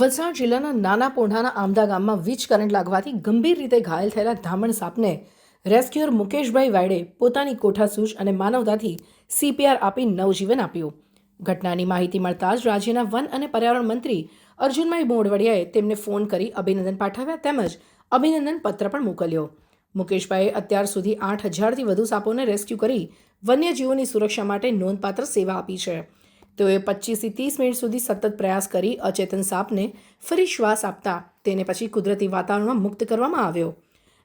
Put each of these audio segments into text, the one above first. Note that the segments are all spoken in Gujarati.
વલસાડ જિલ્લાના નાના પોંઢાના આમદા ગામમાં વીજ કરંટ લાગવાથી ગંભીર રીતે ઘાયલ થયેલા ધામણ સાપને રેસ્ક્યુઅર મુકેશભાઈ વાયડે પોતાની કોઠાસૂઝ અને માનવતાથી CPR આપી નવજીવન આપ્યું. ઘટનાની માહિતી મળતા જ રાજ્યના વન અને પર્યાવરણ મંત્રી અર્જુનભાઈ મોઢવાડિયાએ તેમને ફોન કરી અભિનંદન પાઠવ્યા તેમજ અભિનંદન પત્ર પણ મોકલ્યો. મુકેશભાઈએ અત્યાર સુધી 8,000થી વધુ સાપોને રેસ્ક્યુ કરી વન્યજીવોની સુરક્ષા માટે નોંધપાત્ર સેવા આપી છે. તેઓએ 25થી 30 મિનિટ સુધી સતત પ્રયાસ કરી અચેતન સાપને ફરી શ્વાસ આપતા તેને પછી કુદરતી વાતાવરણમાં મુક્ત કરવામાં આવ્યો.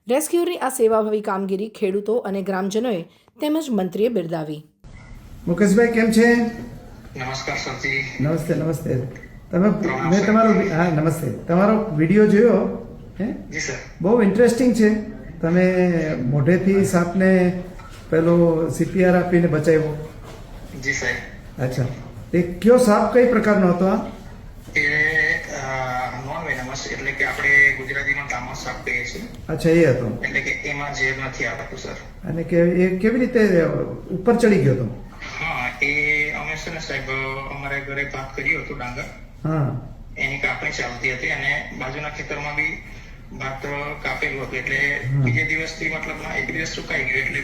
રેસ્ક્યુઅરની આ સેવાભાવી કામગીરી ખેડૂતો અને ગ્રામજનોએ તેમજ મંત્રીએ બિરદાવી. મુકેશભાઈ કેમ છે? નમસ્કાર સરજી. નમસ્તે નમસ્તે. મેં તમારો નમસ્તે તમારો વિડીયો જોયો હે? જી સર. બહુ ઇન્ટરેસ્ટિંગ છે. તમે મોઢેથી સાપને પેલો CPR આપીને બચાવ્યો. જી સાહેબ. અચ્છા, એ કયો સાપ કઈ પ્રકારનો હતો? એ નોન વેનમસ એટલે કે આપણે ગુજરાતીમાં ધામણ સાપ કહીએ છીએ. અચ્છા, એ હતો. એટલે કે એમાં ઝેર નથી આવતું સર. અને કે એ કેવી રીતે ઉપર ચડી ગયો હતો? હા, એ અમે છે ને સાહેબ અમારે ઘરે ભાત કર્યું હતું ડાંગર. હા, એની કાપણી ચાલતી હતી અને બાજુના ખેતરમાં બી ભાત કાપેલું હતું. એટલે બીજે દિવસથી મતલબમાં એક દિવસ સુકાઈ ગયો એટલે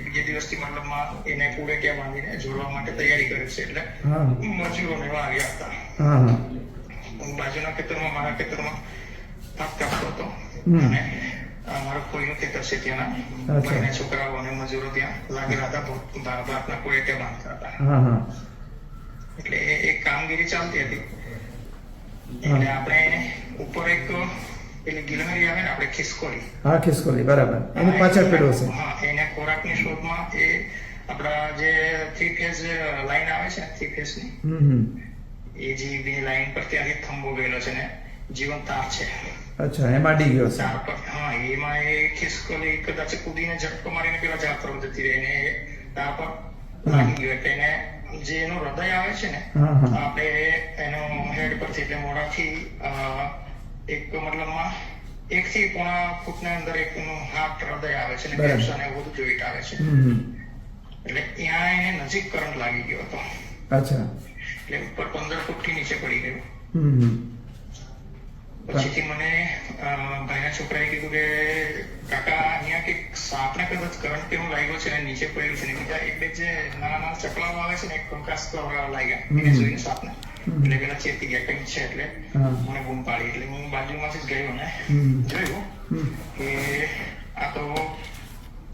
બીજે દિવસથી મતલબમાં એને પૂરે ક્યાં બાંધીને જોડવા માટે તૈયારી કરી છે. એટલે મજૂરોને એવા આવ્યા હતા. હા, હું બાજુના ખેતરમાં મારા ખેતરમાં ભાત કાપતો હતો અને મારું કોઈનું ખેતર છે ત્યાંના બંને છોકરાઓ અને મજૂરો ત્યાં લાગેલા હતા ભાતના કોઈ ત્યાં બાંધતા હતા. હા, એટલે એક કામગીરી ચાલતી હતી. એટલે આપણે ઉપર એક પેલી ગિલહરી આવે ને આપણે ખિસકોલી. હા, ખિસકોલી બરાબર. એની પાછળ પડ્યો છે. હા, એને ખોરાકની શોધમાં એ આપણા જે 3 ફેઝ લાઈન આવે છે ને 3 ફેઝ ની એ જે બે લાઈન પર ત્યાંથી થંભો ગયેલો છે ને જીવન તાર છે. અચ્છા, એમાં ડી ગયો છે. તાર પર હા, એમાં એ ખિસકોલી કદાચ કૂદીને ઝટકો મારીને પેલા ઝાડ પર જતી રહી ને તાર પર લાગી ગયો. એટલે એને જે એનું હૃદય આવે છે ને આપણે એનો હેડ પરથી એટલે મોઢાથી એક મતલબમાં 1 થી 1.5 ફૂટના અંદર એક હાર્ટ હૃદય આવે છે ને ફેફસા ને બધું જોઈન્ટ આવે છે. એટલે ત્યાં એને નજીક કરંટ લાગી ગયો હતો. અચ્છા, એટલે ઉપર 15 ફૂટથી નીચે પડી ગયો. પછીથી મને ભાઈના છોકરાએ કીધું કે કાકા અહીંયા કે સાપને કદાચ કરંટ કેવું લાગ્યો છે ને નીચે પડ્યું છે ને બીજા એક બે જે નાના નાના ચકલાઓ આવે છે ને એક કંકાસ લાગ્યા એને જોઈને સાપને. એટલે પેલા ચેતી ગયા કંઈક છે એટલે મને બૂમ પાડી. એટલે હું બાજુમાંથી જ ગયો ને જોયું કે આ તો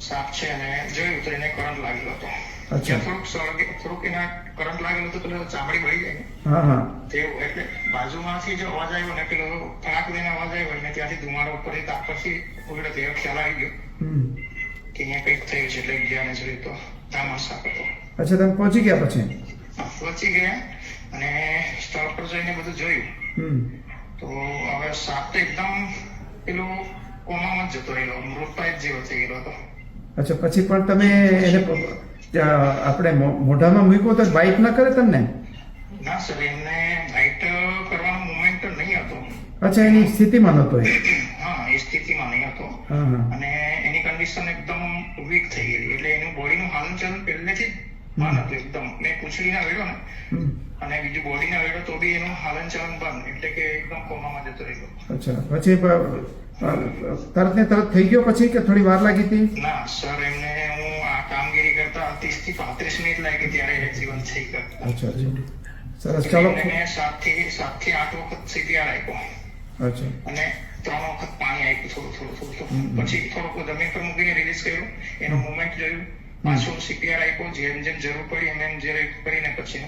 સાપ છે અને જોયું તો એને કરંટ લાગેલો હતો. થોડુંક એના કરંટ લાગેલો હતો પેલો ચામડી વળી જાય ને તેવું. એટલે બાજુમાંથી જો અવાજ આવ્યો ને પેલો ફાંક દઈને અવાજ આવ્યો ને ત્યાંથી ધુમાડો ઉપર તાપ પછી ઉગડે તે ખ્યાલ આવી ગયો કે અહીંયા કંઈક થયું છે. એટલે બીજાને જોયું તો ધામણ સાપ હતો. અચ્છા, તમે પહોંચી ગયા પછી? પહોંચી ગયા અને સ્થળ પર જઈને બધું જોયું તો હવે સાપ તો એકદમ પેલો કોમામાં જ જતો રહેલો, મૃતપાય જેવો થઈ ગયેલો હતો. અચ્છા, પછી પણ તમે એને આપણે મોઢામાં મૂક્યો તો બાઇટ ના કરે તમને? ના સર, એમને બાઇટ કરવાનો મુવમેન્ટ નહીં હતો. અચ્છા, એની સ્થિતિમાં નહોતો? હા, એ સ્થિતિમાં નહીં હતો અને એની કન્ડિશન એકદમ વીક થઈ ગયેલી. એટલે એનું બોડીનું હાલચાલ પહેલેથી જ બંધ હતું એકદમ. મેં પૂંછડીના વેડો ને અને બીજું બોડીના વેડો તો બી એનું હાલનચલન બંધ. એટલે કે એકદમ કોમામાં જતો રહ્યો. અચ્છા, પછી તરત ને તરત થઈ ગયો પછી કે થોડી વાર લાગી હતી? ના સર, એમને હું આ કામગીરી કરતા 30 થી 35 મિનિટ લાગી ત્યારે એ જીવન થઈ ગયું. અચ્છા, સરસ. ચાલો, મેં 7 થી 8 વખત CPR આપ્યો. અચ્છા, અને 3 વખત પાણી આપ્યું થોડું. પછી થોડુંક જમીન પર મૂકીને રિલીઝ કર્યું, એનું મુવમેન્ટ જોયું, પાછું CPR આપ્યો. જેમ જેમ જરૂર પડી એમ એમ કરીને પછી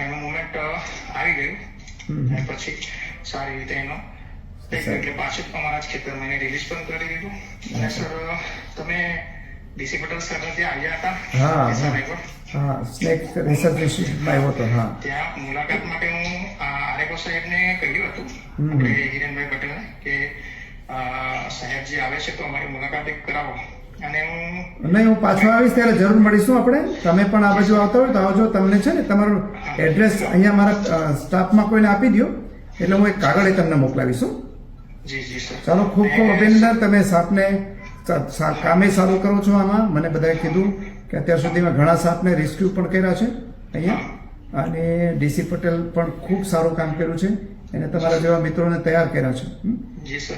એનું મુવમેન્ટ આવી ગયું અને પછી સારી રીતે એનો એટલે પાછું અમારા જ ખેતરમાં એને રિલીઝ પણ કરી દીધું. અને સર તમે DC પટેલ સર ત્યાં આવ્યા હતા? હા, સ્નેક રિસર્ચ ઇન્સ્ટિટ્યૂટમાં આવ્યો હતો. હા, ત્યાં મુલાકાત માટે હું આરેકો સાહેબને કહ્યું હતું આપણે હિરેનભાઈ પટેલને કે સાહેબ જે આવે છે તો અમારી મુલાકાત એક કરાવો. અને હું પાછો આવીશ ત્યારે જરૂર મળીશું આપણે. તમે પણ આ બાજુ આવતા હોય તો આવજો. તમને છે ને તમારું એડ્રેસ અહીંયા મારા સ્ટાફમાં કોઈને આપી દો એટલે હું એક કાગળ તમને મોકલાવીશું. જી જી સર. ચાલો, ખૂબ ખૂબ અભિનંદન. તમે સાપને કામે સારું કરો છો. આમાં મને બધાએ કીધું કે અત્યાર સુધીમાં ઘણા સાપને રેસ્ક્યુ પણ કર્યા છે અહીંયા અને DC પટેલ પણ ખૂબ સારું કામ કર્યું છે. એને તમારા જેવા મિત્રોને તૈયાર કર્યા છે. જી સર